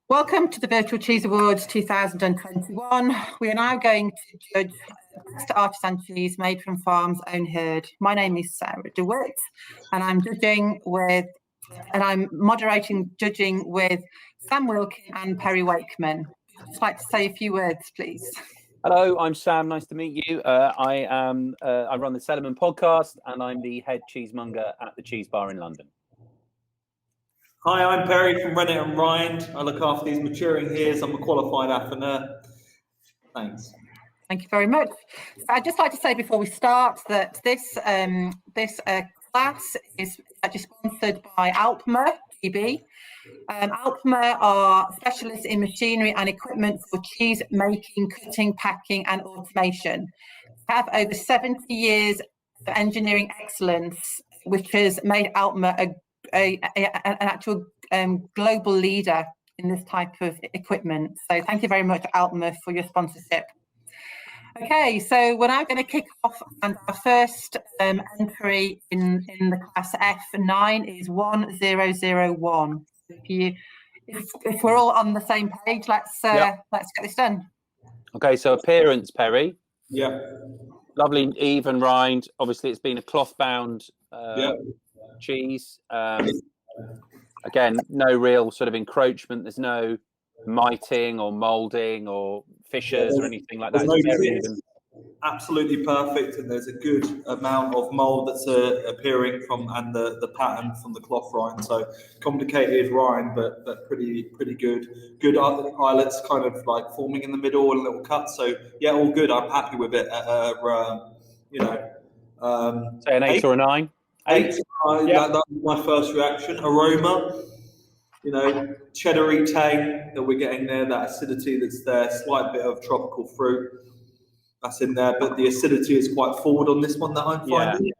Welcome to the Virtual Cheese Awards 2021. We are now going to judge best artisan cheese made from farms own herd. My name is Sarah DeWitt, and I'm moderating judging with Sam Wilkin and Perry Wakeman. I'd just like to say a few words, please. Hello, I'm Sam. Nice to meet you. I run the Sellerman podcast, and I'm the head cheesemonger at the Cheese Bar in London. Hi, I'm Perry from Rennet and Rind. I look after these maturing heres. I'm a qualified affiner. Thanks. Thank you very much. So I'd just like to say before we start that this class is actually sponsored by ALPMA GB. ALPMA are specialists in machinery and equipment for cheese making, cutting, packing and automation. They have over 70 years of engineering excellence, which has made ALPMA an actual global leader in this type of equipment. So thank you very much, ALPMA, for your sponsorship. Okay, so we're now going to kick off, and our first entry in the class F9 is 1001. If we're all on the same page, let's get this done. Okay, so appearance, Perry. Yeah. Lovely even rind. Obviously, it's been a cloth bound cheese. Again, no real sort of encroachment. There's no miting or molding or fissures or anything like that. It's absolutely perfect, and there's a good amount of mold that's appearing from, and the pattern from the cloth rind. So complicated rind, but pretty good. Good eyelets kind of like forming in the middle and little cuts. So yeah, all good. I'm happy with it. Say an 8 or a 9. 8. That was my first reaction. Aroma, cheddary tang that we're getting there, that acidity that's there, slight bit of tropical fruit that's in there, but the acidity is quite forward on this one that I'm finding.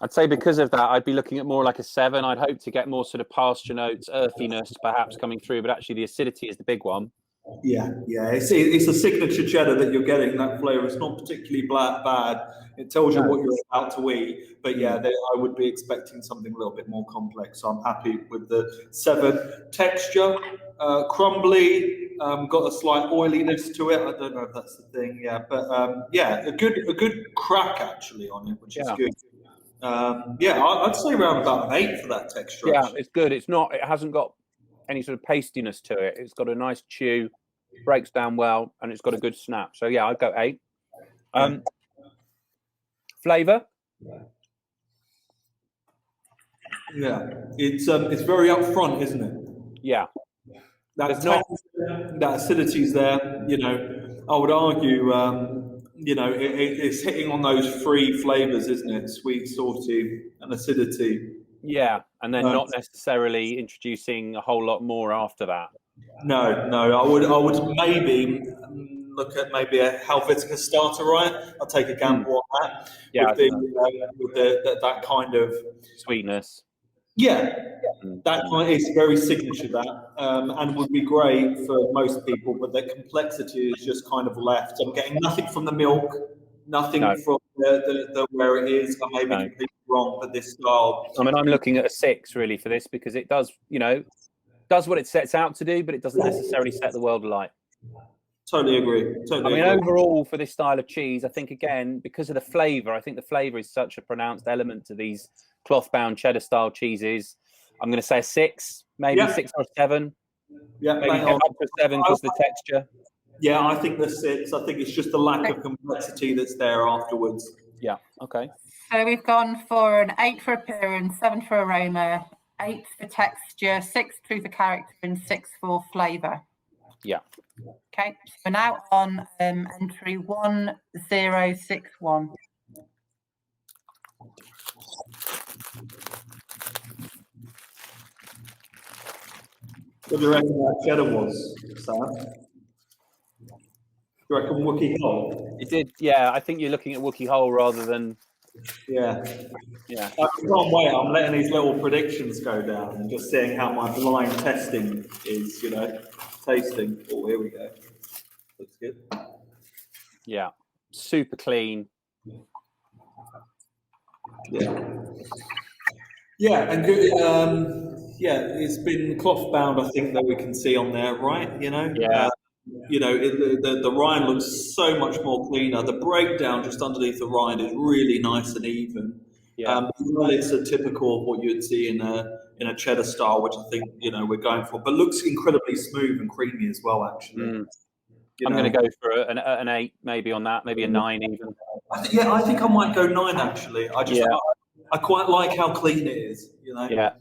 I'd say because of that, I'd be looking at more like a 7. I'd hope to get more sort of pasture notes, earthiness perhaps coming through, but actually the acidity is the big one. Yeah. It's a signature cheddar that you're getting, that flavour. It's not particularly bad. It tells you what you're about to eat. But yeah, I would be expecting something a little bit more complex. So I'm happy with the 7. Texture, crumbly, got a slight oiliness to it. I don't know if that's the thing. Yeah, but a good crack actually on it, which is good. I'd say around about an 8 for that texture. Yeah, actually. It's good. It hasn't got any sort of pastiness to it. It's got a nice chew, breaks down well, and it's got a good snap. So yeah, I'd go 8. Flavour? Yeah, it's very upfront, isn't it? Yeah. That acidity's there. I would argue, it's hitting on those 3 flavours, isn't it? Sweet, salty, and acidity. Yeah, and then not necessarily introducing a whole lot more after that. No, I would maybe look at maybe a Helvetica starter, right? I'll take a gamble on that. Yeah, with that kind of sweetness. Yeah, that kind is very signature, that, and would be great for most people, but the complexity is just kind of left. I'm getting nothing from the milk, nothing from the where it is. I may be completely wrong, but this style. I mean, I'm looking at a 6 really for this, because it does, does what it sets out to do, but it doesn't necessarily set the world alight. Totally agree. Overall for this style of cheese, I think, again, because of the flavour, I think the flavour is such a pronounced element to these cloth-bound cheddar-style cheeses. I'm going to say a 6, maybe 6 or 7. Yeah, maybe up to 7 because of the texture. Yeah, I think the 6. I think it's just the lack of complexity that's there afterwards. Yeah, okay. So we've gone for an 8 for appearance, 7 for aroma, 8 for texture, 6 for character, and 6 for flavour. Yeah. Okay, so we're now on entry 1061. What do you reckon that cheddar was, Sam? Do you reckon Wookie Hole? It did, yeah. I think you're looking at Wookie Hole rather than... Yeah. I can't wait. I'm letting these little predictions go down and just seeing how my blind testing is, tasting. Oh, here we go. Looks good. Yeah. Super clean. Yeah, and good. It's been cloth bound. I think that we can see on there, right? Yeah. The rind looks so much more cleaner. The breakdown just underneath the rind is really nice and even. Yeah. It's a typical of what you'd see in a cheddar style, which I think we're going for, but looks incredibly smooth and creamy as well. Actually, I'm going to go for an 8, maybe on that, maybe a 9 even. I think I might go 9 actually. I quite like how clean it is. Yeah.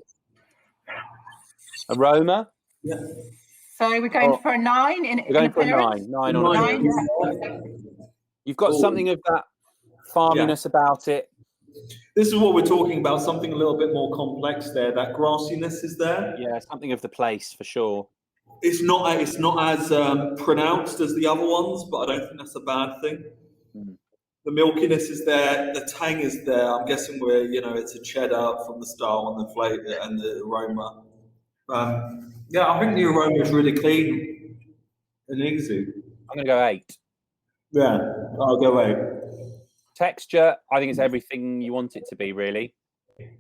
Aroma. Yeah. So we're going for a 9 we're going for a 9 on 9. Yeah. You've got something of that farminess about it. This is what we're talking about. Something a little bit more complex there. That grassiness is there. Yeah, something of the place for sure. It's not as pronounced as the other ones, but I don't think that's a bad thing. The milkiness is there, the tang is there. I'm guessing it's a cheddar from the style and the flavour and the aroma. I think the aroma is really clean and easy. I'm going to go 8. Yeah, I'll go 8. Texture, I think it's everything you want it to be, really.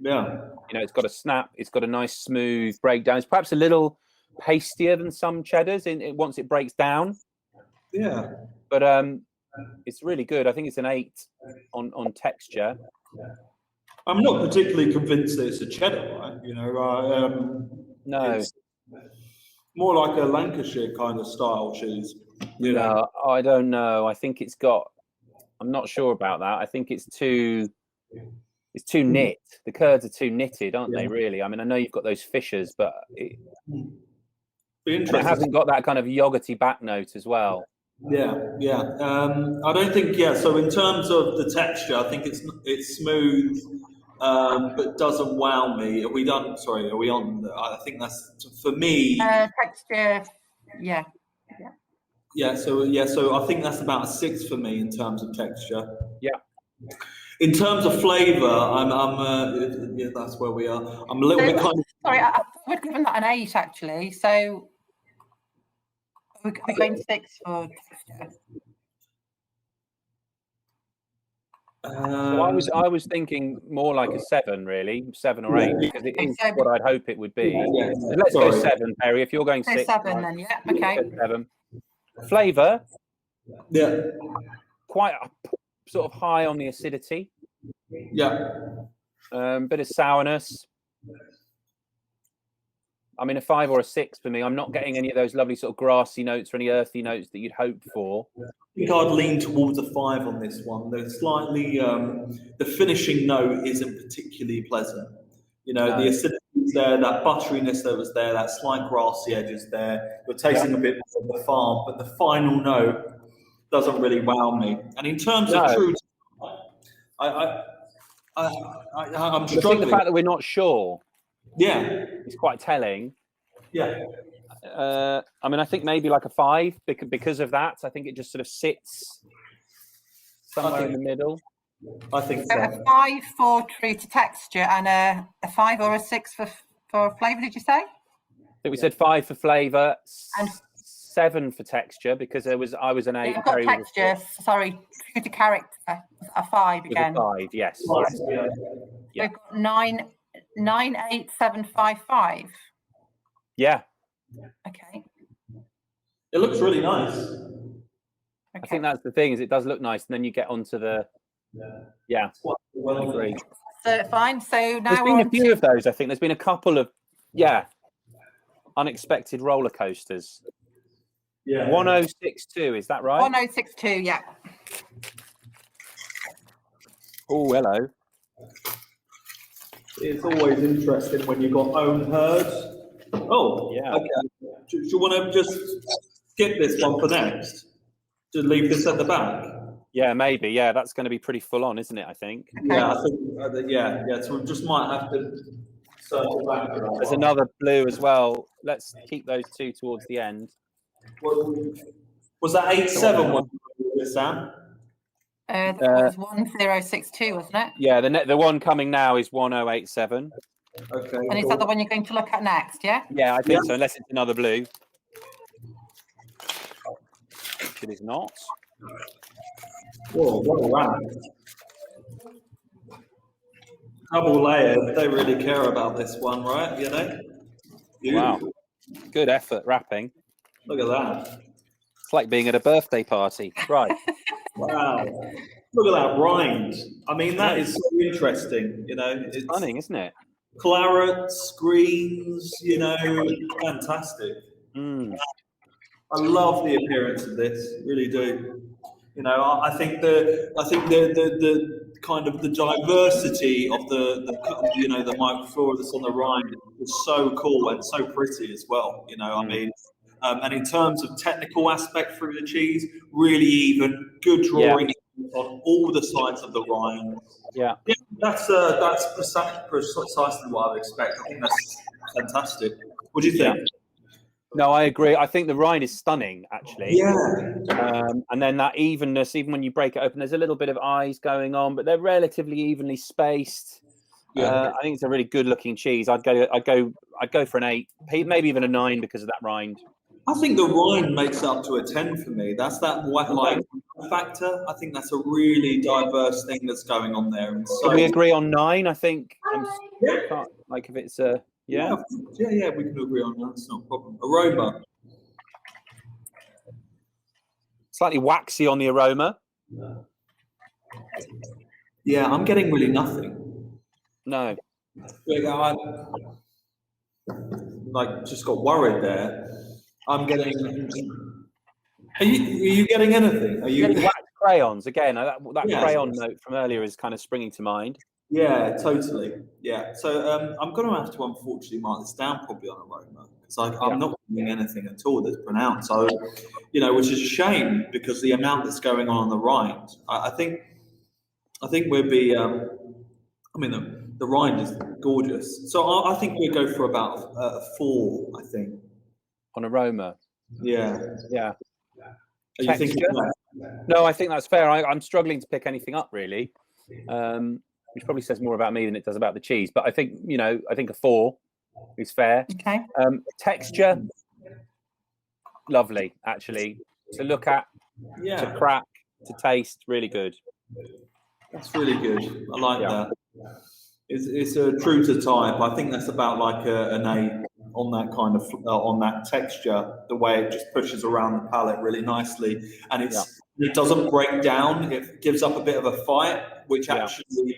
Yeah. It's got a snap, it's got a nice smooth breakdown. It's perhaps a little pastier than some cheddars once it breaks down. Yeah. But it's really good. I think it's an 8 on texture. I'm not particularly convinced that it's a cheddar, right? No. It's more like a Lancashire kind of style cheese. No, I don't know. I think it's got. I'm not sure about that. I think it's too knit. The curds are too knitted, aren't they? Really. I mean, I know you've got those fissures, but it hasn't got that kind of yogurty back note as well. Yeah. I don't think. Yeah. So in terms of the texture, I think it's smooth, but doesn't wow me. Are we done? Sorry, are we on? I think that's for me. Texture. Yeah. Yeah. So I think that's about a 6 for me in terms of texture. Yeah. In terms of flavour, I'm that's where we are. I'm a little bit kind of. Sorry, I thought we'd given that an 8 actually. So we're going 6 for texture. So I was thinking more like a 7, really, 7 or 8, because it is what I'd hope it would be. Yeah. So let's go 7, Perry. If you're going 6, 7 then, yeah, okay. 7. Flavour, Yeah. quite sort of high on the acidity. Yeah. Bit of sourness. I mean, a 5 or a 6 for me. I'm not getting any of those lovely sort of grassy notes or any earthy notes that you'd hope for. I think I'd lean towards a 5 on this one. There's slightly the finishing note isn't particularly pleasant. The acidity is there, that butteriness that was there, that slight grassy edge is there. You're tasting a bit more of the farm, but the final note doesn't really wow me. And in terms of true, I'm struggling. I think the fact that we're not sure, is quite telling. Yeah. I mean, I think maybe like a 5 because of that. I think it just sort of sits somewhere in the middle. I think so. A 5 for true to texture and a 5 or a 6 for flavour, did you say? I think we said 5 for flavour and 7 for texture because I was an 8. I've got texture, sorry, true to character, a 5 again. A 5, yes. Yeah. We've got 9, 8, 7, 5, 5. Yeah. Okay. It looks really nice. Okay. I think that's the thing, is it does look nice, and then you get onto the I agree. So fine. So now there's been a few of those. I think there's been a couple of unexpected roller coasters. Yeah. 1062, is that right? 1062, yeah. Oh, hello. It's always interesting when you've got own herds. Oh, yeah. Okay. Do you want to just skip this one for next? To leave this at the back? Yeah, maybe. Yeah, that's going to be pretty full on, isn't it? I think. Yeah, I think. Yeah. So we just might have to circle back. There's another blue as well. Let's keep those two towards the end. Was that 87 one, Sam? That was 1062, wasn't it? Yeah, the one coming now is 1087. Okay. And is that the one you're going to look at next? Yeah. Yeah, I think so. Unless it's another blue. It is not. Whoa, what a round. Double layered. They really care about this one, right? You know. Wow. Beautiful. Good effort wrapping. Look at that. It's like being at a birthday party. Right. Wow. Look at that rind. I mean, that is so interesting. You know, it's Stunning, isn't it? clarets, greens. You know, fantastic. Mm. I love the appearance of this. Really do. You know, I think the kind of the diversity of the you know, the microflora that's on the rind is so cool and so pretty as well. You know, I mean, and in terms of technical aspect through the cheese, really even, good drawing on all the sides of the rind. Yeah. That's precisely what I would expect. I think that's fantastic. What do you think? No, I agree. I think the rind is stunning, actually. Yeah. And then that evenness, even when you break it open, there's a little bit of eyes going on, but they're relatively evenly spaced. Yeah. I think it's a really good-looking cheese. I'd go for an 8, maybe even a 9 because of that rind. I think the rind makes it up to a 10 for me. That's that like factor. I think that's a really diverse thing that's going on there. And so, Can we agree on 9? I think. Like if it's a yeah, we can agree on that. It's not a problem. Aroma. Slightly waxy on the aroma. Yeah, I'm getting really nothing. No. I just got worried there. I'm getting. Are you getting anything? Are you getting wax crayons again? That Yeah. crayon note from earlier is kind of springing to mind. Yeah, totally. Yeah. So I'm going to have to unfortunately mark this down probably on aroma because I'm not getting anything at all that's pronounced. So, you know, which is a shame because the amount that's going on the rind, I think we'd be. I mean, the rind is gorgeous. So I think we'd go for about a 4. I think on aroma. Yeah. Yeah. Are you thinking that? No, I think that's fair. I'm struggling to pick anything up really. Which probably says more about me than it does about the cheese. But I think, you know, a 4 is fair. Okay. Texture, lovely, actually. To look at, to crack, to taste, really good. That's really good. I like that. It's a true to type. I think that's about like an 8 on that kind of on that texture. The way it just pushes around the palate really nicely, and it doesn't break down. It gives up a bit of a fight, which actually,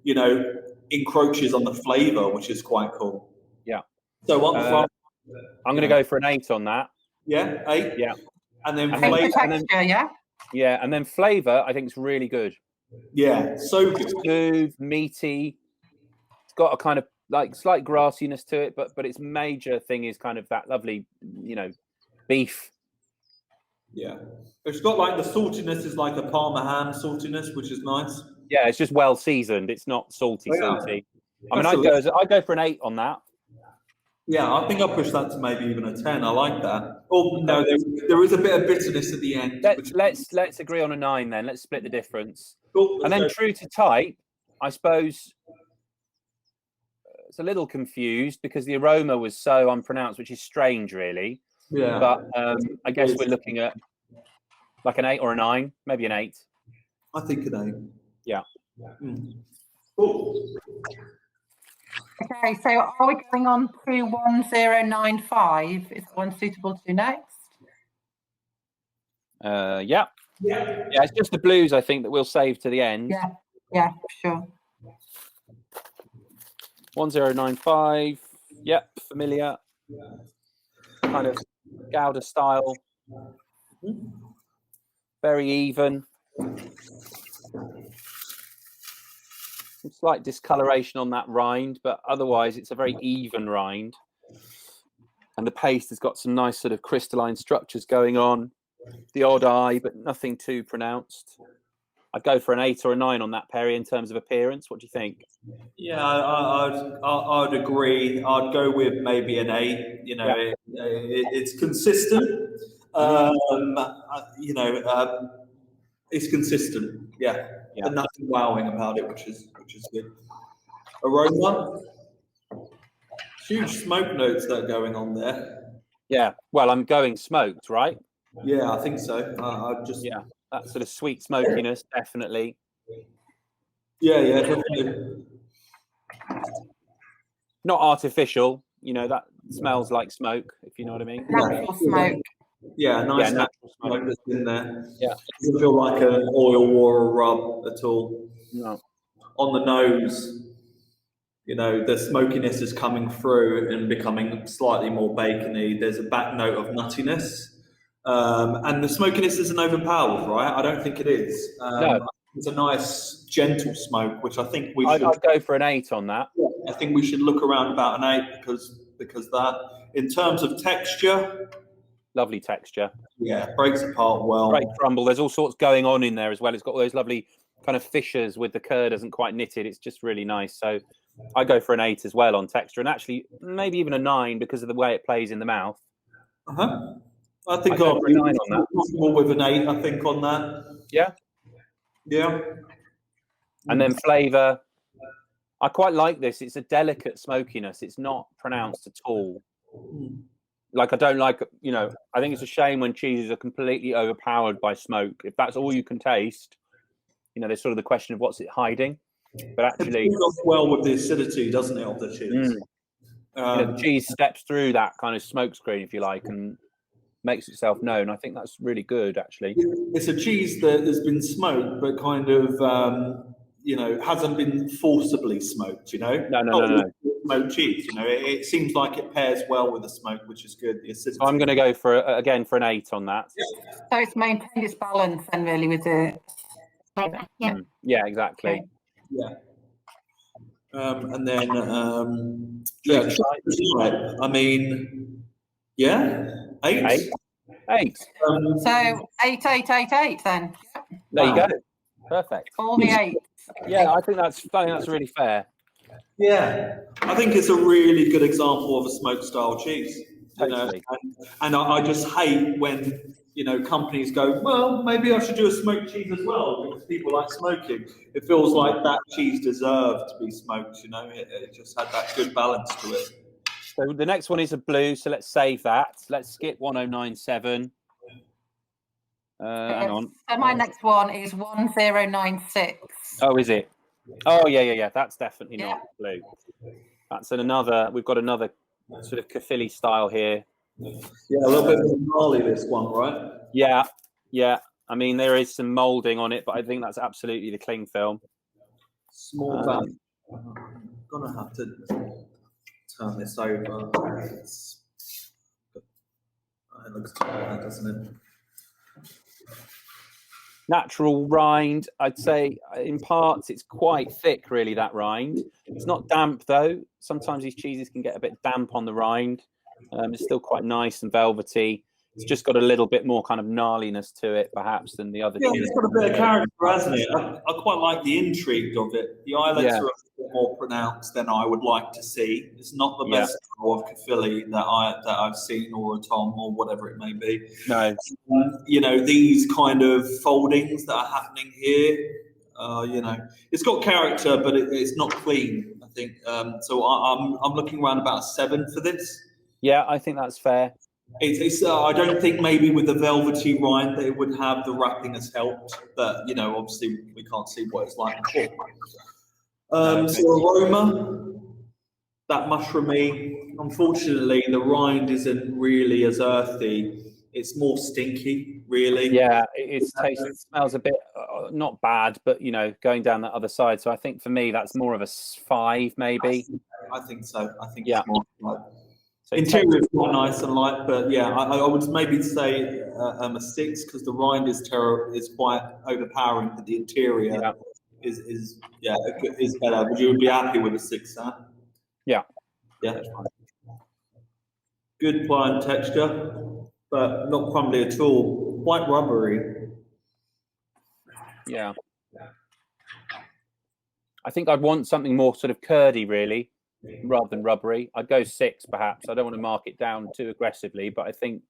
you know, encroaches on the flavour, which is quite cool. Yeah. So I'm going to go for an 8 on that. Yeah, 8. Yeah. And then flavour. Texture, yeah, and then flavour, I think it's really good. Yeah, so good. Smooth, meaty. It's got a kind of like slight grassiness to it, but its major thing is kind of that lovely, you know, beef. Yeah, it's got like the saltiness is like a Parma ham saltiness, which is nice. Yeah, it's just well seasoned. It's not salty. I mean, I'd go for an 8 on that. Yeah, I think I'll push that to maybe even a 10. I like that. Oh no, there is a bit of bitterness at the end. Let's agree on a 9 then. Let's split the difference. Cool, and then true to type, I suppose it's a little confused because the aroma was so unpronounced, which is strange, really. Yeah. But I guess we're looking at like an 8 or a 9, maybe an 8. I think an 8. Yeah. Cool. Okay, so are we going on to 1095? Is one suitable to next? Yeah, it's just the blues I think that we'll save to the end. Yeah, sure. 1095. Yep, familiar. Kind of Gouda style. Very even. Some slight discoloration on that rind, but otherwise it's a very even rind. And the paste has got some nice sort of crystalline structures going on. The odd eye, but nothing too pronounced. I'd go for an 8 or a 9 on that, Perry, in terms of appearance. What do you think? Yeah, I'd agree. I'd go with maybe an 8. You know, it's consistent. You know, it's consistent. Yeah. And nothing wowing about it, which is good. Aroma, huge smoke notes that are going on there. Yeah. Well, I'm going smoked, right? Yeah, I think so. That sort of sweet smokiness, definitely. Yeah, definitely. Not artificial, you know, that smells like smoke, if you know what I mean. Natural smoke. Yeah, nice natural smoke that's in there. Yeah. Doesn't feel like an oil or a rub at all. No. On the nose, you know, the smokiness is coming through and becoming slightly more bacony. There's a back note of nuttiness. And the smokiness isn't overpowered, right? I don't think it is. No. It's a nice, gentle smoke, which I think we should... I'd go for an 8 on that. I think we should look around about an 8 because that, in terms of texture... Lovely texture. Yeah, breaks apart well. Great crumble. There's all sorts going on in there as well. It's got all those lovely kind of fissures with the curd isn't quite knitted. It's just really nice. So I go for an 8 as well on texture, and actually maybe even a 9 because of the way it plays in the mouth. I think I'll go for a 9 on that. Comfortable with an 8, I think, on that. Yeah. Yeah. And then flavour. I quite like this. It's a delicate smokiness. It's not pronounced at all. Like, I don't like, you know, I think it's a shame when cheeses are completely overpowered by smoke. If that's all you can taste, you know, there's sort of the question of what's it hiding. But actually, it goes well with the acidity, doesn't it, of the cheese? you know, the cheese steps through that kind of smoke screen, if you like, and makes itself known. I think that's really good, actually. It's a cheese that has been smoked, but kind of, you know, hasn't been forcibly smoked, you know? No. Smoked cheese, you know, it seems like it pairs well with the smoke, which is good. The acidity. So I'm going to go for, again, for an 8 on that. So it's maintained its balance then, really, with the... Yeah, exactly. Yeah. And then, yeah, I mean, yeah, 8. 8. So 8 then. There you go. Perfect. All the 8. Yeah, I think that's really fair. Yeah, I think it's a really good example of a smoke style cheese. You know? Totally. And I just hate when, you know, companies go, well, maybe I should do a smoked cheese as well because people like smoking. It feels like that cheese deserved to be smoked, you know, it just had that good balance to it. So the next one is a blue, so let's save that. Let's skip 1097. Hang on. So my next one is 1096. Oh, is it? Oh, yeah. That's definitely not blue. That's another. We've got another sort of Caerphilly style here. Yeah, a little bit more gnarly, this one, right? Yeah. I mean, there is some moulding on it, but I think that's absolutely the cling film. Small valve. I'm gonna have to turn this over. It looks bad, doesn't it? Natural rind, I'd say in parts it's quite thick, really, that rind. It's not damp though. Sometimes these cheeses can get a bit damp on the rind. It's still quite nice and velvety. It's just got a little bit more kind of gnarliness to it, perhaps, than the other cheeses. It's got a bit of character, hasn't it? I quite like the intrigue of it. The eyelets are a bit more pronounced than I would like to see. It's not the best style of Caerphilly that I've seen, or a Tom, or whatever it may be. No. You know, these kind of foldings that are happening here, you know, it's got character, but it's not clean, I think. So I'm looking around about a 7 for this. Yeah, I think that's fair. It's I don't think maybe with the velvety rind that it would have the wrapping has helped, but you know, obviously we can't see what it's like before. So aroma, that mushroomy. Unfortunately, the rind isn't really as earthy. It's more stinky, really. Yeah, it smells a bit not bad, but you know, going down that other side. So I think for me, that's more of a 5, maybe. I think so. I think it's more like. So interior is quite nice and light, but yeah, I would maybe say a 6 because the rind is quite overpowering, but the interior is better. Would you be happy with a 6, huh? Yeah. That's fine. Good pliant texture, but not crumbly at all. Quite rubbery. Yeah. I think I'd want something more sort of curdy, really, rather than rubbery. I'd go 6, perhaps. I don't want to mark it down too aggressively, but I think,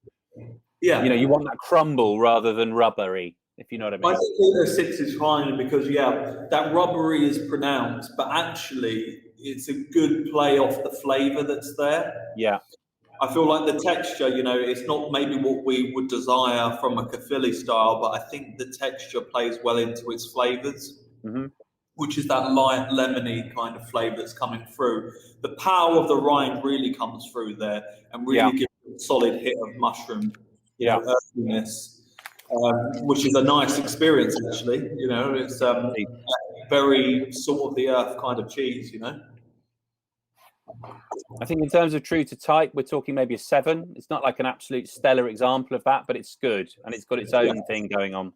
you know, you want that crumble rather than rubbery, if you know what I mean. I think a 6 is fine because, that rubbery is pronounced, but actually it's a good play off the flavour that's there. Yeah. I feel like the texture, you know, it's not maybe what we would desire from a Caerphilly style, but I think the texture plays well into its flavours. Mm-hmm. which is that light lemony kind of flavour that's coming through. The power of the rind really comes through there and really gives a solid hit of mushroom, earthiness, which is a nice experience actually. You know, it's very salt of the earth kind of cheese. You know. I think in terms of true to type, we're talking maybe a 7. It's not like an absolute stellar example of that, but it's good and it's got its own thing going on.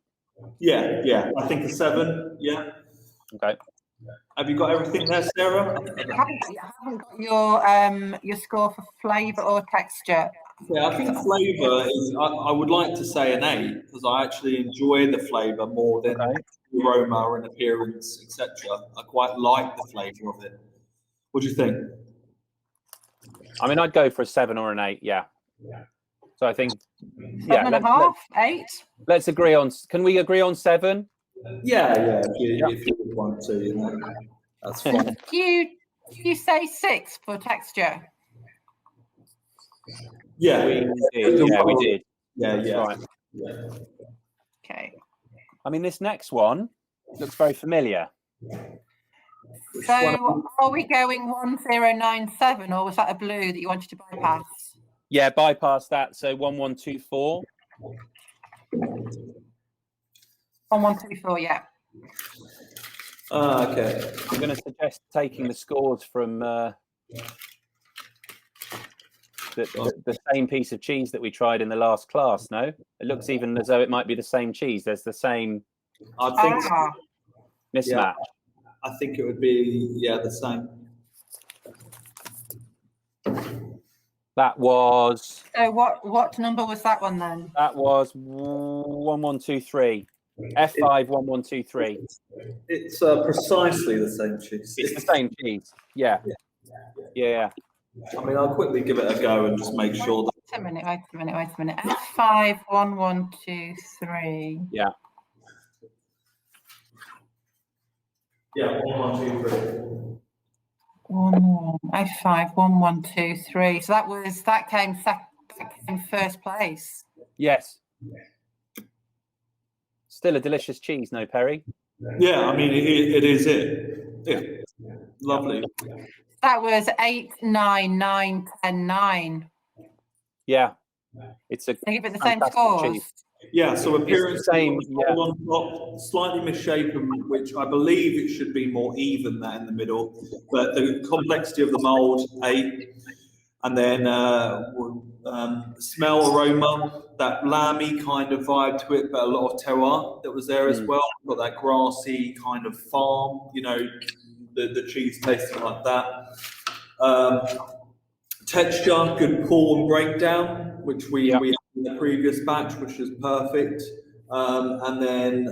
Yeah. I think a 7. Yeah. Okay. Have you got everything there, Sarah? I haven't got your score for flavour or texture. Yeah, I think flavour is. I would like to say an 8 because I actually enjoy the flavour more than aroma and appearance, etc. I quite like the flavour of it. What do you think? I mean, I'd go for a 7 or an 8. Yeah. So I think 7.5, 8. Let's agree on. Can we agree on 7? Yeah. If you would want to, you know, that's fine. Do you say 6 for texture? Yeah, we did. Yeah. Right. Yeah. Okay. I mean, this next one looks very familiar. So are we going 1097, or was that a blue that you wanted to bypass? Yeah, bypass that. So 1124. 1124, yeah. Okay. I'm going to suggest taking the scores from the same piece of cheese that we tried in the last class. No, it looks even as though it might be the same cheese. There's the same mismatch. Yeah, I think it would be the same. That was. So what number was that one then? That was 1123. F5 1123. It's precisely the same cheese. It's the same cheese. Yeah. I mean, I'll quickly give it a go and just make sure that. Wait a minute. F5 1123. Yeah. Yeah, 1, 1, 2, 3. F5 1123. So that came first place. Yes. Still a delicious cheese, no, Perry? Yeah, I mean, it is it. Yeah. Lovely. That was 8, 9, 9, 10, 9. Yeah. It's a They give it the same scores. Cheese. Yeah, so appearance same, on top, slightly misshapen, which I believe it should be more even that in the middle. But the complexity of the mold, 8. And then smell, aroma, that lamby kind of vibe to it, but a lot of terroir that was there as well. Got that grassy kind of farm, you know, the cheese tasting like that. Texture, good pull and breakdown, which we had in the previous batch, which is perfect. And then,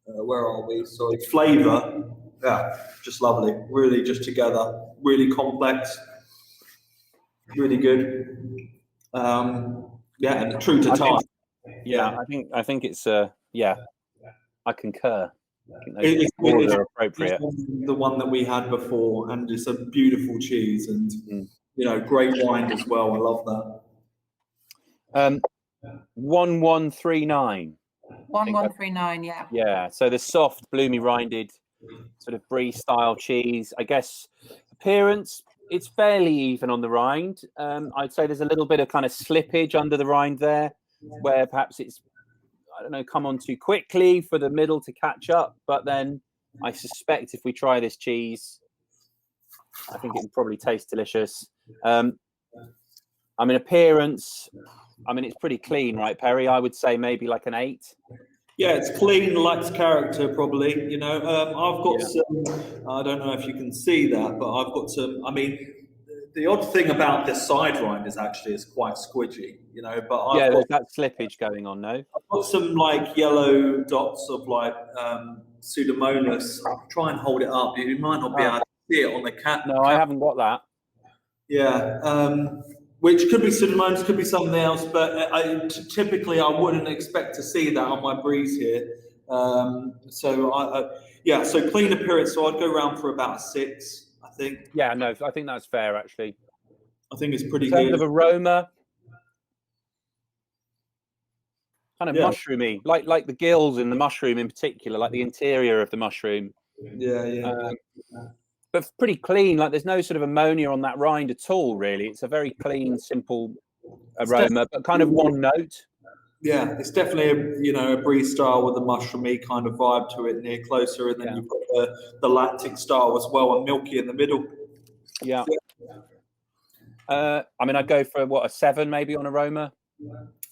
where are we? Sorry, flavour, just lovely. Really just together, really complex. Really good. And true to time. I think it's I concur. It's appropriate. The one that we had before, and it's a beautiful cheese, and you know, great wine as well. I love that. 1139. 1139, yeah. Yeah. So the soft, bloomy rinded, sort of brie style cheese. I guess appearance. It's fairly even on the rind. I'd say there's a little bit of kind of slippage under the rind there, where perhaps it's, I don't know, come on too quickly for the middle to catch up. But then I suspect if we try this cheese, I think it would probably taste delicious. I mean, appearance, I mean, it's pretty clean, right, Perry? I would say maybe like an 8. Yeah, it's clean, lacks character, probably. You know, I've got some. I don't know if you can see that, but I've got some. I mean, the odd thing about this side rind is actually it's quite squidgy. You know, but I've got, there's that slippage going on. No, I've got some like yellow dots of like Pseudomonas. I'll try and hold it up. You might not be able to see it on the cat. No, I haven't got that. Yeah. Which could be Pseudomonas, could be something else, but typically I wouldn't expect to see that on my breeze here. So clean appearance. So I'd go around for about a 6, I think. Yeah, no, I think that's fair actually. I think it's pretty good. In terms of aroma, kind of mushroomy, like the gills in the mushroom in particular, like the interior of the mushroom. But pretty clean. Like there's no sort of ammonia on that rind at all. Really, it's a very clean, simple aroma, but kind of one note. Yeah, it's definitely a brie style with a mushroomy kind of vibe to it near closer, and then you've got the lactic style as well, and milky in the middle. Yeah. I mean, I'd go for a 7 maybe on aroma.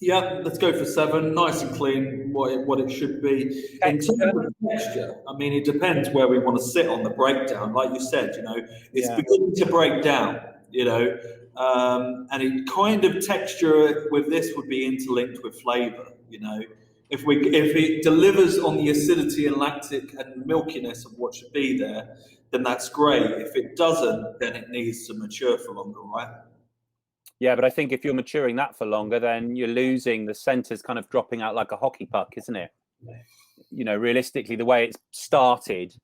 Yeah, let's go for 7. Nice and clean, what it should be. Texture. In terms of texture, I mean, it depends where we want to sit on the breakdown. Like you said, it's beginning to break down. And it kind of texture with this would be interlinked with flavour. If it delivers on the acidity and lactic and milkiness of what should be there, then that's great. If it doesn't, then it needs to mature for longer, right? Yeah, but I think if you're maturing that for longer, then you're losing the centers, kind of dropping out like a hockey puck, isn't it? Realistically, the way it's started.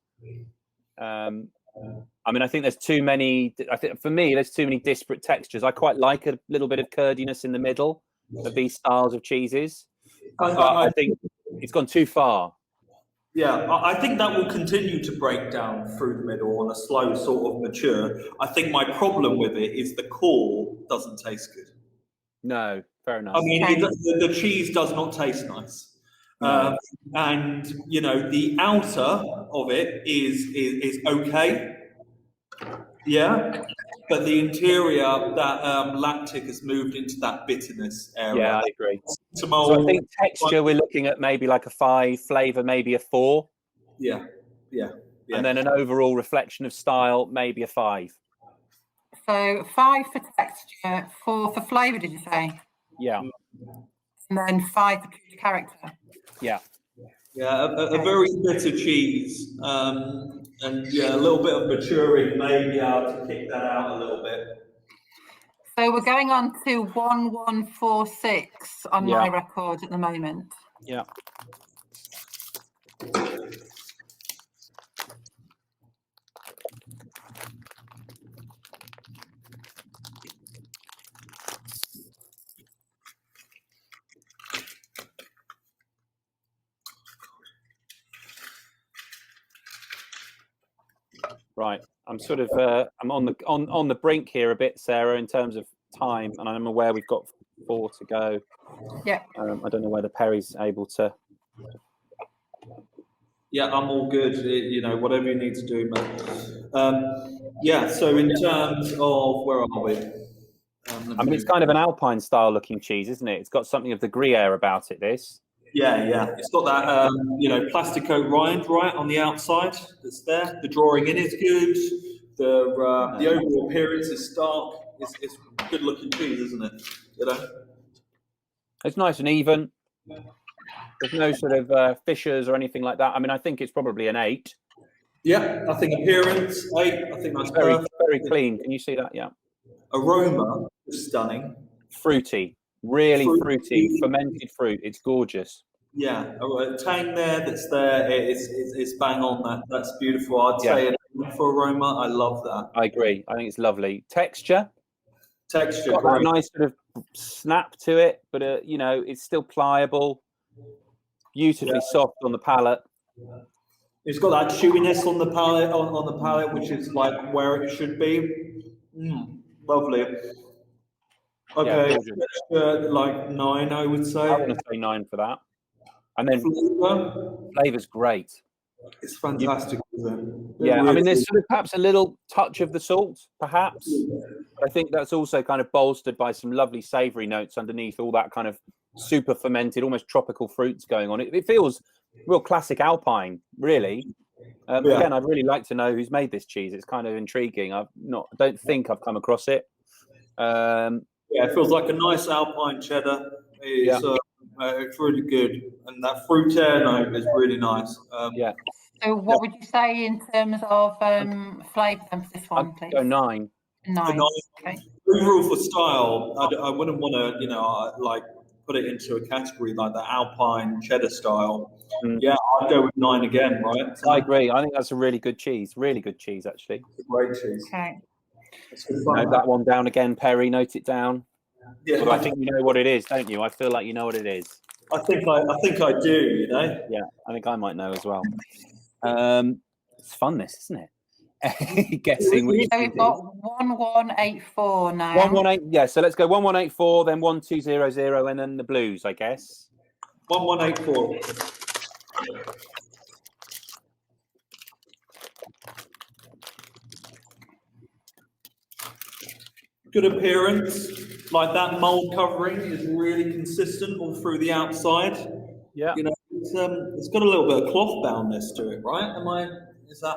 I mean, I think there's too many. I think for me, there's too many disparate textures. I quite like a little bit of curdiness in the middle of these styles of cheeses. I think it's gone too far. Yeah, I think that will continue to break down through the middle on a slow sort of mature. I think my problem with it is the core doesn't taste good. No, fair enough. I mean, the cheese does not taste nice. No. And, the outer of it is okay. Yeah. But the interior, that lactic has moved into that bitterness area. Yeah, I agree. So I think texture, we're looking at maybe like a 5, flavour maybe a 4. Yeah. And then an overall reflection of style, maybe a 5. So 5 for texture, 4 for flavour, did you say? Yeah. And then 5 for character. Yeah. Yeah, a very bitter cheese, and a little bit of maturing may be able to kick that out a little bit. So we're going on to 1146 on my record at the moment. Yeah. Right, I'm sort of I'm on the brink here a bit, Sarah, in terms of time, and I'm aware we've got 4 to go. Yeah. I don't know whether Perry's able to. Yeah, I'm all good. Whatever you need to do, mate. So in terms of where are we? I mean, it's kind of an Alpine style looking cheese, isn't it? It's got something of the Gruyere about it. This. Yeah. It's got that, plastic coat rind right on the outside that's there. The drawing in is good. The overall appearance is stark. It's good looking cheese, isn't it? It's nice and even. There's no sort of fissures or anything like that. I mean, I think it's probably an 8. Yeah, I think appearance 8. I think that's very clean. Can you see that? Yeah. Aroma is stunning. Fruity. Really fruity, fermented fruit. It's gorgeous. Yeah, a tang there that's there. It's bang on. That's beautiful. I'd say for aroma, I love that. I agree. I think it's lovely. Texture, got a nice sort of snap to it, but it's still pliable. Beautifully soft on the palate. It's got that chewiness on the palate, on the palate, which is like where it should be. Lovely. Okay, like 9, I would say. I want to say 9 for that. And then flavour's great. It's fantastic, isn't it? Yeah, I mean, there's sort of perhaps a little touch of the salt, perhaps. But I think that's also kind of bolstered by some lovely savoury notes underneath all that kind of super fermented, almost tropical fruits going on. It feels real classic Alpine, really. Again, I'd really like to know who's made this cheese. It's kind of intriguing. I don't think I've come across it. It feels like a nice Alpine cheddar. It's really good, and that fruit note is really nice. So, what would you say in terms of flavour for this one, please? Go 9. 9. Okay. Overall, for style, I wouldn't want to, put it into a category like the Alpine cheddar style. Yeah, I'd go with 9 again, right? I agree. I think that's a really good cheese. Really good cheese, actually. It's a great cheese. Okay. Note that one down again, Perry. Note it down. Yeah. Well, I think you know what it is, don't you? I feel like you know what it is. I think I do. You know. Yeah, I think I might know as well. It's fun, this, isn't it? Guessing which. So we've got 1184 now. 118. Yeah, so let's go 1184, then 1200, and then the blues, I guess. 1184. Good appearance, like that mold covering is really consistent all through the outside. Yeah, you know, it's got a little bit of cloth boundness to it, right? Is that?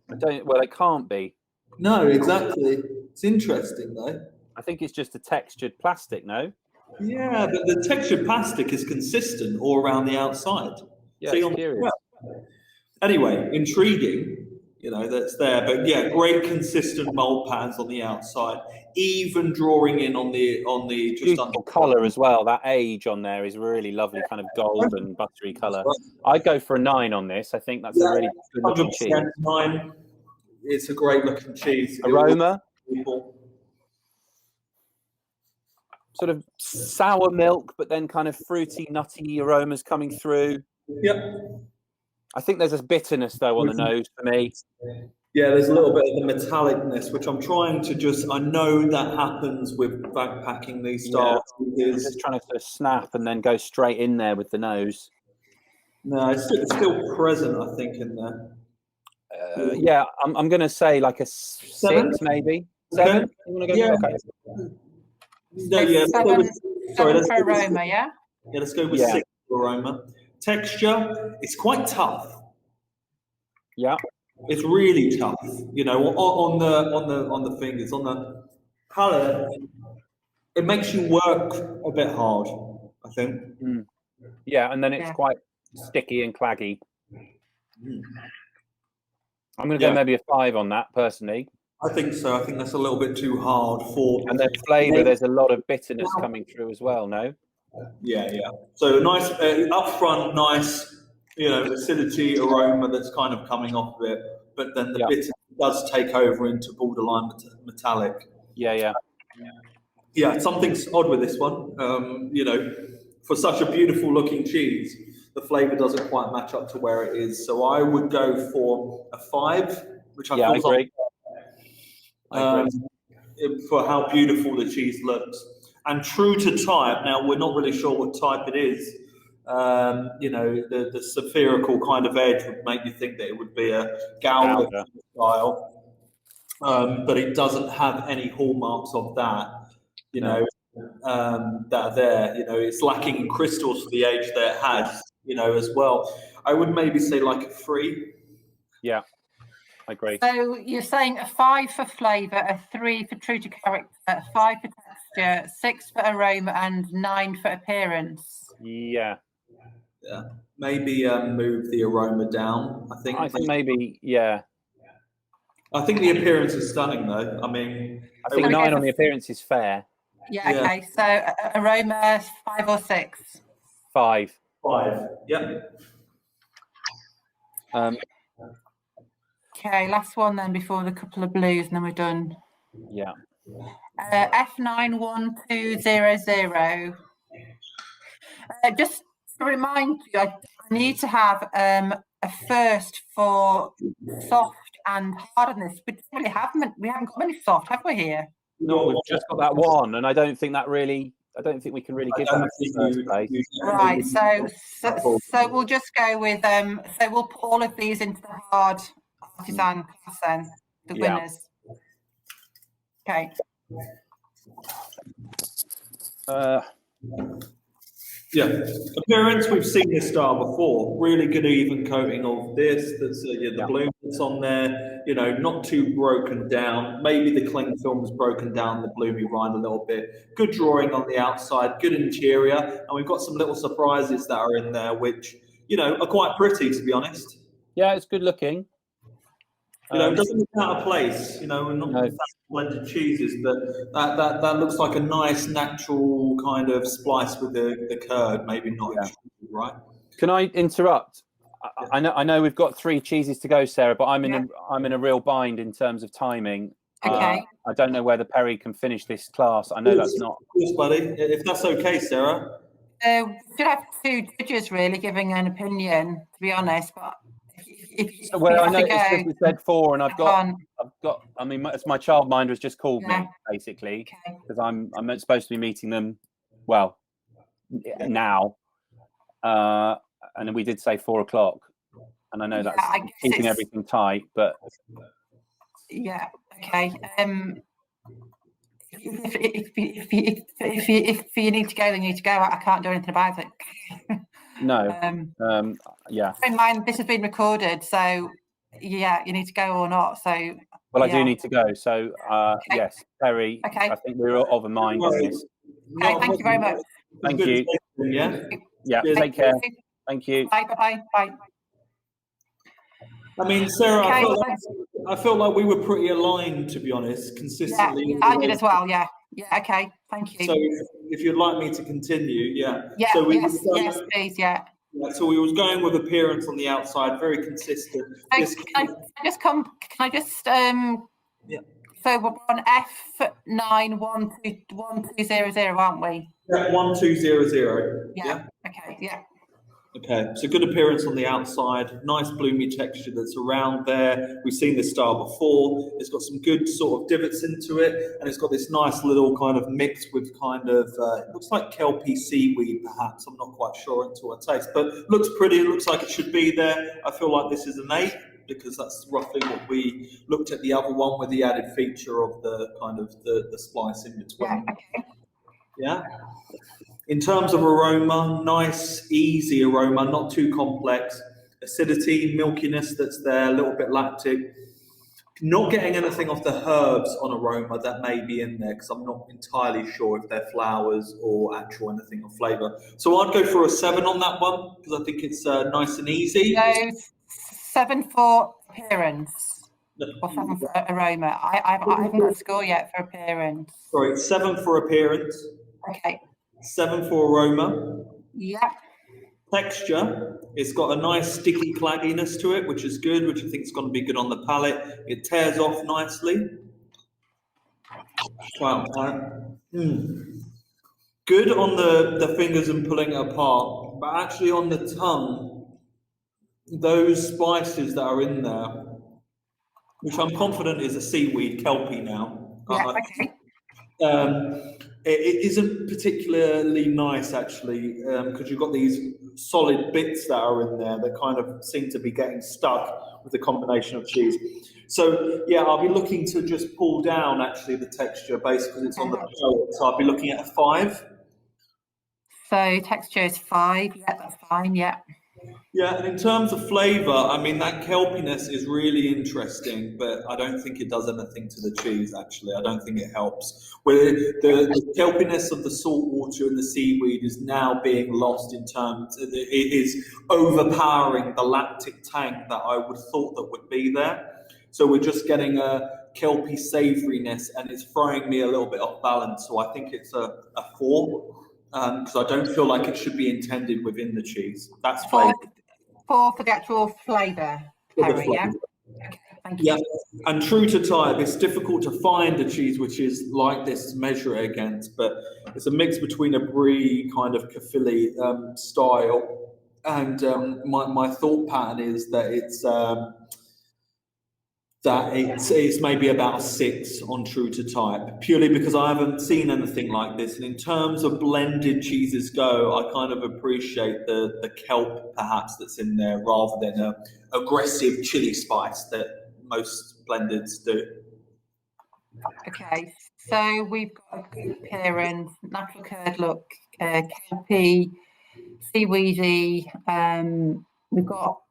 I don't. Well, it can't be. No, exactly. It's interesting though. I think it's just a textured plastic. No. Yeah, but the textured plastic is consistent all around the outside. Yeah, it's curious. Anyway, intriguing. You know, that's there, but yeah, great consistent mold patterns on the outside, even drawing in on the just beautiful colour as well. That age on there is really lovely, kind of golden buttery colour. I'd go for a 9 on this. I think that's a really good looking cheese. 9. It's a great looking cheese. Aroma, sort of sour milk, but then kind of fruity, nutty aromas coming through. Yep. I think there's a bitterness though on the nose for me. Yeah, there's a little bit of the metallicness, which I'm trying to I know that happens with backpacking these styles. Yeah. I'm just trying to sort of snap and then go straight in there with the nose. No, it's still present, I think, in there. Yeah, I'm going to say like a 6, maybe. 7? Okay. You want to go? Yeah. Okay. No, yeah. Let's go aroma, yeah? Yeah, let's go with 6 aroma. Texture, it's quite tough. Yeah. It's really tough, you know, on the fingers, on the palate. It makes you work a bit hard, I think. Mm. Yeah, and then it's quite sticky and claggy. Mm. I'm going to go maybe a 5 on that, personally. I think so. I think that's a little bit too hard for. And then flavour, there's a lot of bitterness coming through as well. No. Yeah. So nice upfront, nice. You know, acidity, aroma that's kind of coming off of it, but then the bitter does take over into borderline metallic. Yeah. Something's odd with this one. You know, for such a beautiful looking cheese, the flavour doesn't quite match up to where it is. So I would go for a 5, which I agree. For how beautiful the cheese looks and true to type. Now we're not really sure what type it is. You know, the spherical kind of edge would make you think that it would be a Gouda style, but it doesn't have any hallmarks of that. You know, that are there. You know, it's lacking in crystals for the age that it has. You know, as well. I would maybe say like a 3. Yeah, I agree. So you're saying a 5 for flavour, a 3 for true to character, a 5 for texture, 6 for aroma, and 9 for appearance. Yeah. Maybe move the aroma down. I think maybe, yeah. I think the appearance is stunning, though. I mean, I think 9 on the appearance is fair. Yeah. Okay. So aroma 5 or 6. 5. 5. Yep. Okay. Last one then before the couple of blues, and then we're done. Yeah. F91200. Just to remind you, I need to have a first for soft and hardness. We haven't got many soft, have we here? No, we've just got that one, and I don't think we can really give that the first place. Right, so we'll just go with so we'll put all of these into the hard Artisan class then, the winners. Okay. Appearance, we've seen this style before. Really good even coating of this. That's the bloom that's on there. You know, not too broken down. Maybe the cling film has broken down the bloomy rind a little bit. Good drawing on the outside. Good interior, and we've got some little surprises that are in there, which are quite pretty, to be honest. Yeah, it's good looking. You know, it doesn't look out of place. You know, we're not blended cheeses, but that looks like a nice natural kind of splice with the curd. Maybe not, right? Can I interrupt? I know we've got 3 cheeses to go, Sarah, but I'm in a real bind in terms of timing. Okay. I don't know whether Perry can finish this class. I know that's not. Of course, buddy. If that's okay, Sarah. We should have two judges really giving an opinion, to be honest. But if Well, I have to noticed go, that you said 4, and I've got. I mean, it's my childminder has just called me basically because I'm supposed to be meeting them. Well, now, and we did say 4 o'clock, and I know that's keeping everything tight, but yeah, okay. If you need to go, then you need to go. I can't do anything about it. No. Yeah. Bear in mind, this has been recorded, so yeah, you need to go or not. So. Well, I do need to go. So yes, Terry. I think we're of a mind on this. Okay, thank you very much. Thank you. Yeah. Take care. Thank you. Bye. Bye. I mean, Sarah, I felt like we were pretty aligned, to be honest, consistently. Yeah, I did as well. Yeah. Okay. Thank you. So, if you'd like me to continue, Yeah. So yes, please. Yeah. So we was going with appearance on the outside, very consistent. Can I just? So we're on F91200, aren't we? Yeah, 1200. Yeah. Okay. Yeah. Okay, so good appearance on the outside, nice bloomy texture that's around there. We've seen this style before. It's got some good sort of divots into it, and it's got this nice little kind of mix with kind of, it looks like kelpie seaweed perhaps. I'm not quite sure until I taste, but looks pretty. It looks like it should be there. I feel like this is an 8 because that's roughly what we looked at the other one with the added feature of the kind of the splice in between. Yeah. Okay. Yeah. In terms of aroma, nice, easy aroma, not too complex. Acidity, milkiness that's there, a little bit lactic. Not getting anything off the herbs on aroma that may be in there because I'm not entirely sure if they're flowers or actual anything of flavour. So I'd go for a 7 on that one because I think it's nice and easy. So 7 for appearance or 7 for aroma. I haven't got a score yet for appearance. Sorry, 7 for appearance. Okay. 7 for aroma. Yeah. Texture, it's got a nice sticky clagginess to it, which is good, which I think is going to be good on the palate. It tears off nicely. Good on the fingers and pulling it apart, but actually on the tongue, those spices that are in there, which I'm confident is a seaweed kelpie now. Yeah, okay. It isn't particularly nice actually because you've got these solid bits that are in there that kind of seem to be getting stuck with the combination of cheese. So yeah, I'll be looking to just pull down actually the texture based because it's on the palate. So I'll be looking at a 5. So texture is 5. Yeah, that's fine. Yeah. Yeah, and in terms of flavour, I mean, that kelpiness is really interesting, but I don't think it does anything to the cheese, actually. I don't think it helps. Where the kelpiness of the salt water and the seaweed is now being lost in terms, it is overpowering the lactic tang that I would have thought that would be there. So we're just getting a kelpie savouriness, and it's throwing me a little bit off balance. So I think it's a 4. Because I don't feel like it should be intended within the cheese. That's flavour. 4 for the actual flavour, Terry, yeah? Okay, thank you. Yeah, and true to type, it's difficult to find a cheese which is like this to measure it against, but it's a mix between a brie kind of Caerphilly style, and my thought pattern is that it's maybe about a 6 on true to type, purely because I haven't seen anything like this. And in terms of blended cheeses go, I kind of appreciate the kelp perhaps that's in there rather than a aggressive chili spice that most blendeds do. Okay, so we've got a good appearance, natural curd look, kelpie, seaweedy. We've got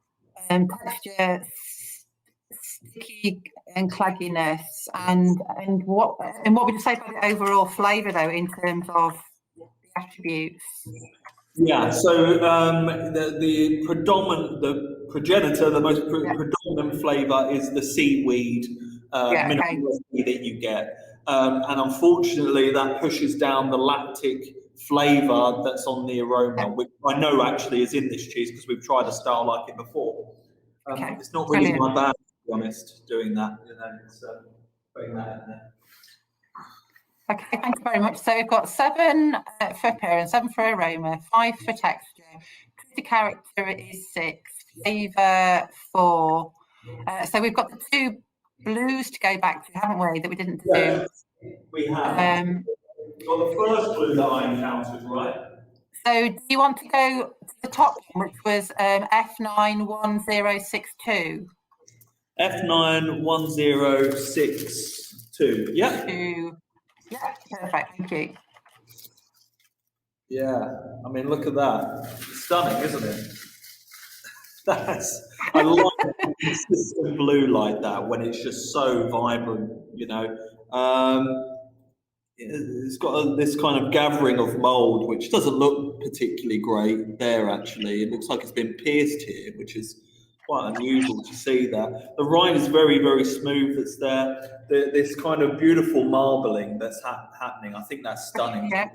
texture, sticky and clagginess, and what would you say about the overall flavour though in terms of the attributes? Yeah, so the most predominant flavour is the seaweed minerality that you get, and unfortunately that pushes down the lactic flavour that's on the aroma, which I know actually is in this cheese because we've tried a style like it before. It's not really my bag, to be honest, doing that. It's putting that in there. Okay, thank you very much. So we've got 7 for appearance, 7 for aroma, 5 for texture. The character is 6, flavour 4. So we've got the 2 blues to go back to, haven't we? That we didn't do. Yeah, we have. Got the first blue that I encountered, right? So do you want to go to the top one, which was F91062? F91062. Yeah. Yeah, perfect. Thank you. Yeah, I mean, look at that. It's stunning, isn't it? I like consistent blue like that when it's just so vibrant, you know. It's got this kind of gathering of mold, which doesn't look particularly great there, actually. It looks like it's been pierced here, which is quite unusual to see that. The rind is very, very smooth. It's there. This kind of beautiful marbling that's happening. I think that's stunning. Yeah.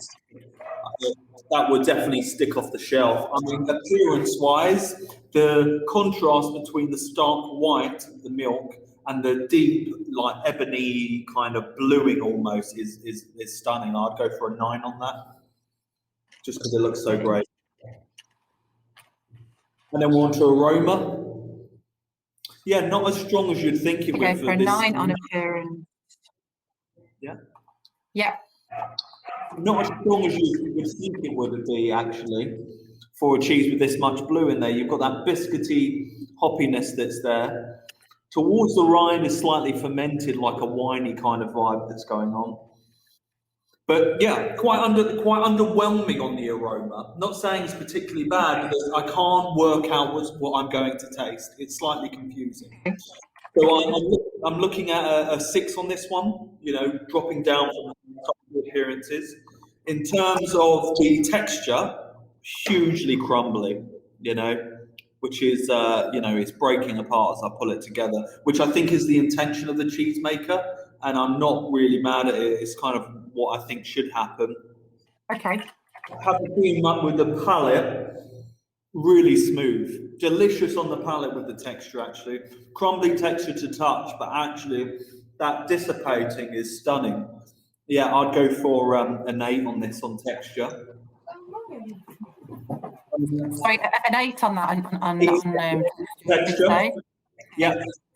That would definitely stick off the shelf. I mean, appearance-wise, the contrast between the stark white of the milk and the deep, like ebony kind of bluing almost is stunning. I'd go for a 9 on that, just because it looks so great. And then we're on to aroma. Yeah, not as strong as you'd think it would. Okay, for a 9 on appearance. Yeah. Yeah. Not as strong as you would think it would be, actually, for a cheese with this much blue in there. You've got that biscuity hoppiness that's there. Towards the rind is slightly fermented, like a winey kind of vibe that's going on. But yeah, quite underwhelming on the aroma. Not saying it's particularly bad, because I can't work out what I'm going to taste. It's slightly confusing. So I'm looking at a 6 on this one, you know, dropping down from the top of the appearances. In terms of the texture, hugely crumbly, you know, which is, you know, it's breaking apart as I pull it together, which I think is the intention of the cheesemaker, and I'm not really mad at it. It's kind of what I think should happen. Okay. Having been up with the palate, really smooth, delicious on the palate with the texture, actually. Crumbly texture to touch, but actually that dissipating is stunning. Yeah, I'd go for an 8 on this on texture. Sorry, an 8 on that on texture. Yeah,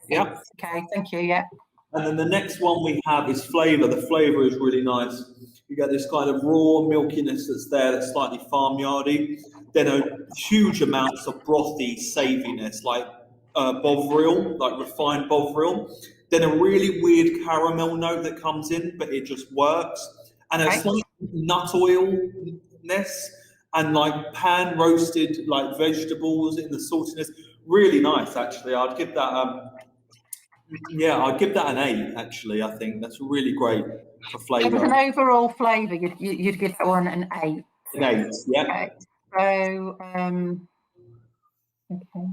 yeah. Okay, thank you. Yeah. And then the next one we have is flavour. The flavour is really nice. You get this kind of raw milkiness that's there, that's slightly farmyardy. Then a huge amounts of brothy savouriness, like bovril, like refined bovril. Then a really weird caramel note that comes in, but it just works. And a slight nut oilness and like pan roasted like vegetables in the saltiness. Really nice, actually. I'd give that yeah, I'd give that an 8. Actually, I think that's really great for flavour. An overall flavour, you'd give that one an 8. An 8, yeah. Okay. So, okay.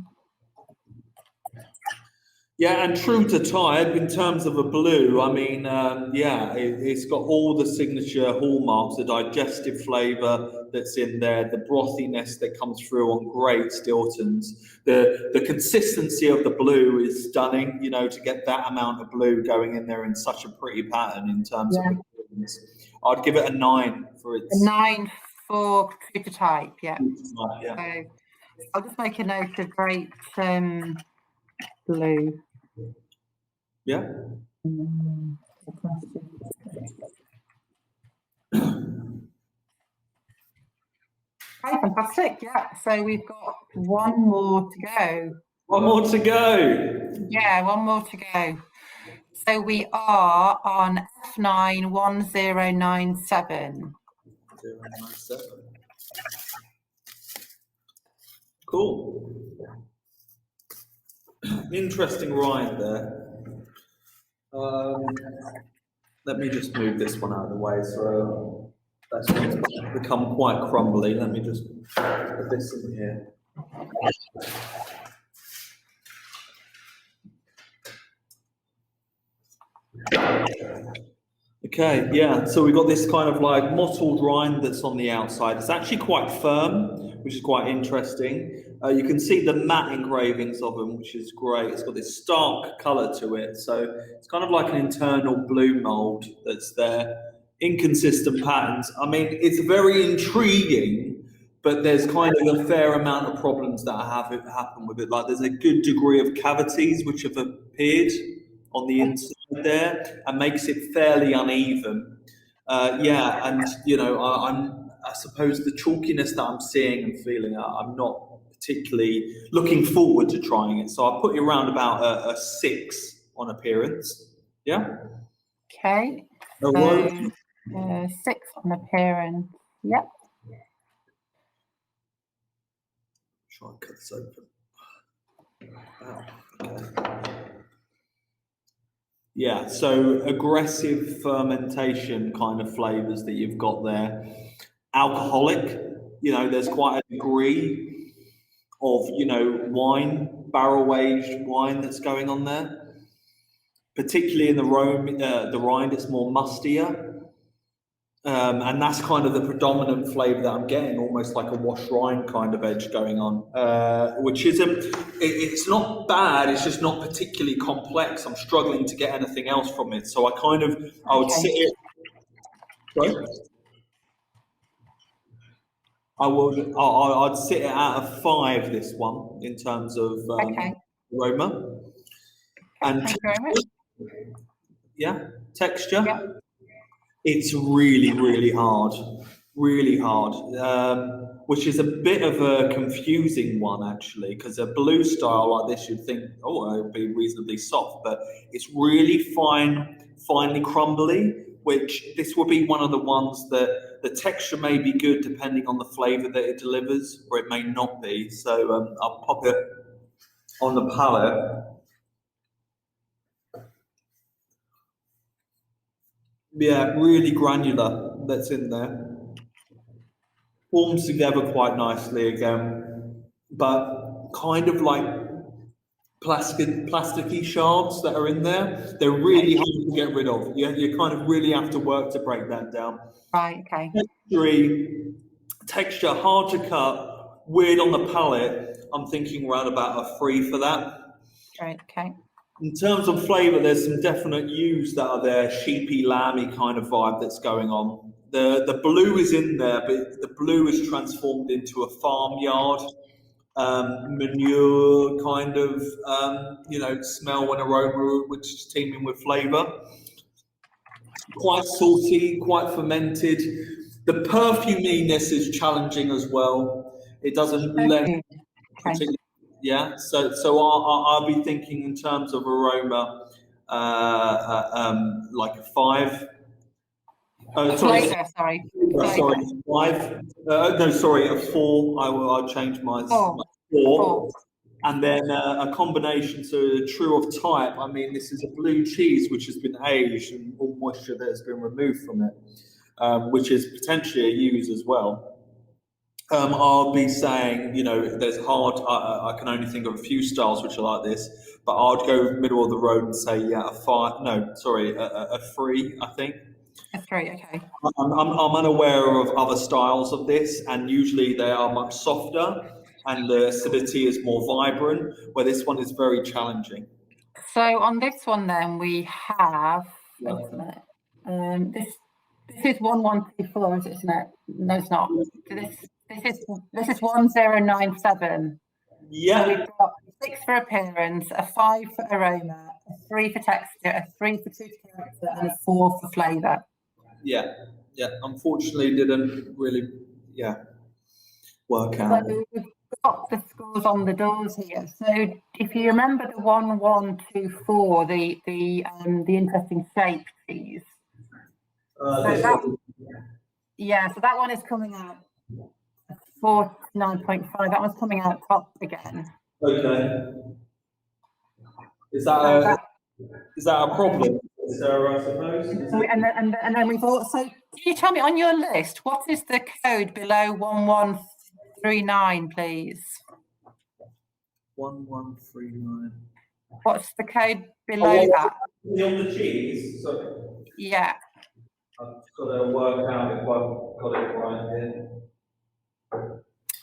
Yeah, and true to type in terms of a blue, I mean, yeah, it's got all the signature hallmarks, the digestive flavour that's in there, the brothiness that comes through on great Stiltons. The consistency of the blue is stunning, you know, to get that amount of blue going in there in such a pretty pattern in terms of the blues. I'd give it a 9 for its... A 9 for true to type, yeah. Yeah. So I'll just make a note of great blue. Yeah. Okay, fantastic. Yeah. So we've got one more to go. One more to go. Yeah, one more to go. So we are on F91097. 097. Cool. Interesting rind there. Let me just move this one out of the way. So that's going to become quite crumbly. Let me just put this in here. Okay, yeah, so we've got this kind of like mottled rind that's on the outside. It's actually quite firm, which is quite interesting. You can see the matte engravings of them, which is great. It's got this stark colour to it. So it's kind of like an internal blue mould that's there. inconsistent patterns. I mean, it's very intriguing, but there's kind of a fair amount of problems that happen with it. Like there's a good degree of cavities which have appeared on the inside there and makes it fairly uneven. Yeah, and you know, I suppose the chalkiness that I'm seeing and feeling, I'm not particularly looking forward to trying it. So I'll put you around about a 6 on appearance. Yeah. Okay. So, 6 on appearance. Yep. Try and cut this open. Okay. Yeah, so aggressive fermentation kind of flavors that you've got there. Alcoholic, you know, there's quite a degree of, you know, wine, barrel-aged wine that's going on there. Particularly in the Rind, it's more mustier. And that's kind of the predominant flavour that I'm getting, almost like a wash rind kind of edge going on, which it's not bad, it's just not particularly complex. I'm struggling to get anything else from it. So I would sit it, sorry? I'd sit it out of 5, this one, in terms of aroma. And thank you very much. Yeah, texture. Yeah. It's really, really hard, which is a bit of a confusing one, actually, because a blue style like this, you'd think, oh, it'll be reasonably soft, but it's really finely crumbly, which this will be one of the ones that the texture may be good depending on the flavour that it delivers, or it may not be. So I'll pop it on the palette. Yeah, really granular, that's in there. Forms together quite nicely again, but kind of like plasticky shards that are in there. They're really hard to get rid of. You kind of really have to work to break that down. Right, okay. Texture, hard to cut, weird on the palate. I'm thinking around about a 3 for that. Right, okay. In terms of flavour, there's some definite hues that are there, sheepy, lamby kind of vibe that's going on. The blue is in there, but the blue is transformed into a farmyard, manure kind of, you know, smell and aroma, which is teeming with flavour. Quite salty, quite fermented. The perfuminess is challenging as well. It doesn't let... Yeah, so I'll be thinking in terms of aroma, like a 5. Sorry. 5. No, sorry, a 4. I'll change my 4. And then a combination, so true of type. I mean, this is a blue cheese which has been aged and all moisture that has been removed from it, which is potentially a use as well. I'll be saying, you know, there's hard, I can only think of a few styles which are like this, but I'd go middle of the road and say, yeah, a 5, no, sorry, a 3, I think. A 3, okay. I'm unaware of other styles of this, and usually they are much softer and the acidity is more vibrant, where this one is very challenging. So on this one then we have, this is 1124, isn't it? No, it's not. This is 1097. Yeah. So we've got 6 for appearance, a 5 for aroma, a 3 for texture, a 3 for true character, and a 4 for flavour. Yeah. Unfortunately, didn't really, work out. So we've got the scores on the doors here. So if you remember the 1124, the interesting shape cheese. So that one is coming out 49.5. That one's coming out top again. Okay. Is that a problem? Sarah, I suppose. And then we've also. Can you tell me on your list what is the code below 1139, please? 1139. What's the code below that? On the cheese. Sorry. Yeah. I've got to work out if I've got it right here.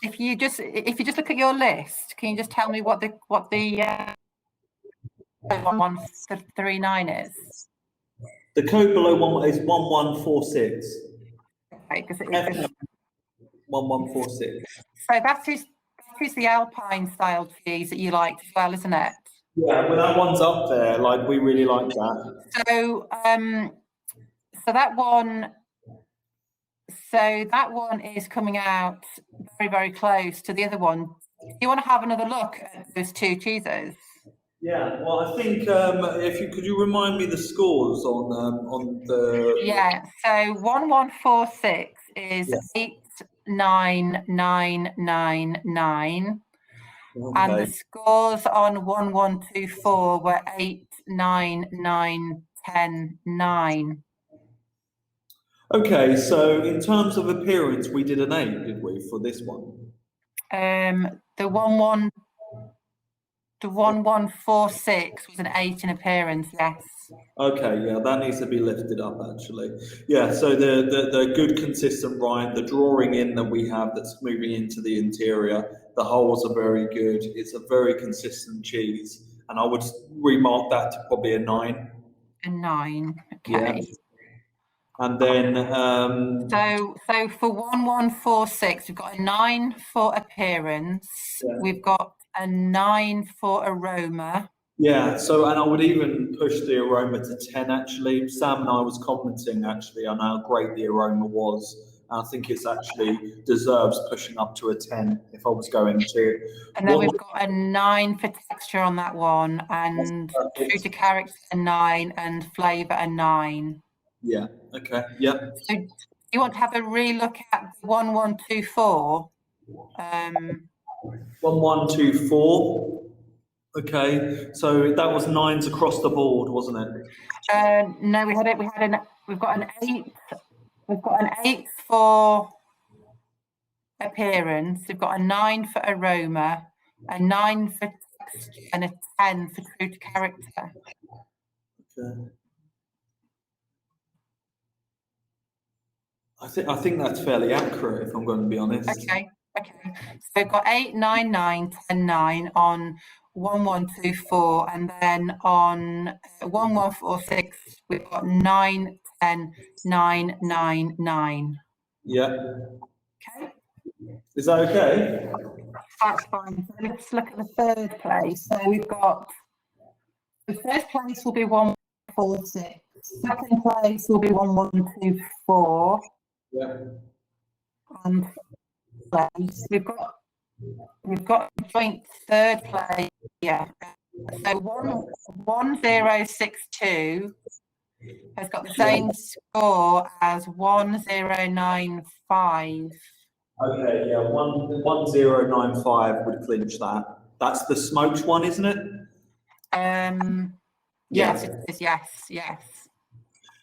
If you just look at your list, can you just tell me what the 1139 is? The code below one is 1146. Okay, because it is. 1146. So that is the Alpine style cheese that you liked as well, isn't it? Yeah, well, that one's up there. Like, we really like that. So, that one is coming out very, very close to the other one. Do you want to have another look at those two cheeses? Yeah, well, I think could you remind me the scores on the. Yeah, so 1146 is 89999. Okay. And the scores on 1124 were 89910 Okay, so in terms of appearance, we did an 8, did we, for this one? The 1146 was an 8 in appearance, yes. Okay, yeah, that needs to be lifted up actually. Yeah, so the good consistent rind, the drawing in that we have that's moving into the interior, the holes are very good. It's a very consistent cheese, and I would remark that to probably a 9. A 9, okay. Yeah. And then so for 1146, we've got a 9 for appearance. Yeah. We've got a 9 for aroma. Yeah, so, and I would even push the aroma to 10 actually. Sam and I was commenting actually on how great the aroma was. I think it's actually deserves pushing up to a 10 if I was going to. And then we've got a 9 for texture on that one, and true to character a 9, and flavour a 9. Yeah, okay, yeah. So do you want to have a re-look at the 1124? 1124. Okay, so that was 9s across the board, wasn't it? No, we've got an 8. We've got an 8 for appearance. We've got a 9 for aroma, a 9 for texture, and a 10 for true to character. Okay. I think that's fairly accurate, if I'm going to be honest. Okay. So we've got 8, 9, 9, 10, 9 on 1124, and then on 1146 we've got 9, 10, 9, 9, 9. Yeah. Okay. Is that okay? That's fine. So let's look at the third place. So we've got the first place will be 1146. Second place will be 1124. Yeah. And place we've got joint third place. Yeah. So 1062 has got the same score as 1095. Okay, yeah, 1095 would clinch that. That's the smoked one, isn't it? Yes, it is. Yes.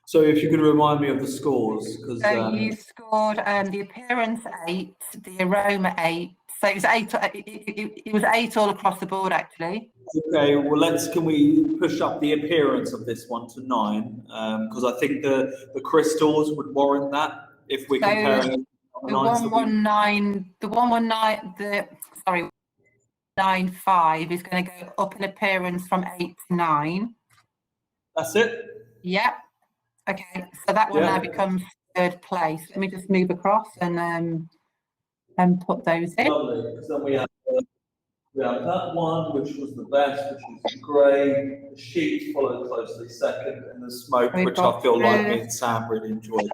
So if you could remind me of the scores, because you scored the appearance 8, the aroma 8. So it was 8. It was 8 all across the board, actually. Okay, well, can we push up the appearance of this one to 9? Because I think the crystals would warrant that if we're comparing. The 95 is going to go up in appearance from 8 to 9. That's it? Yep. Okay, so that one now becomes third place. Let me just move across and put those in. Lovely, because then we have that one, which was the best, which was grey. The sheet followed closely second, and the smoke, which I feel like me and Sam really enjoyed.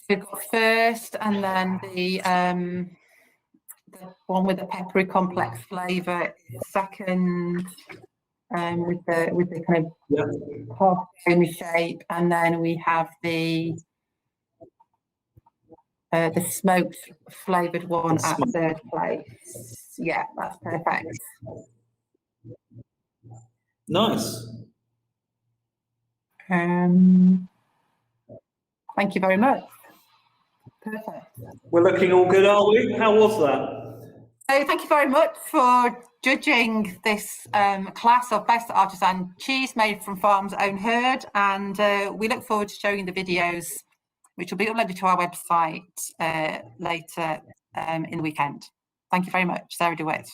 We've got first, and then the one with the peppery complex flavour second, with the kind of half dome shape, and then we have the smoked flavoured one at third place. Yeah, that's perfect. Nice. Thank you very much. Perfect. We're looking all good, are we? How was that? So thank you very much for judging this class of best artisan cheese made from farm's own herd, and we look forward to showing the videos, which will be uploaded to our website later in the weekend. Thank you very much, Sarah DeWitt.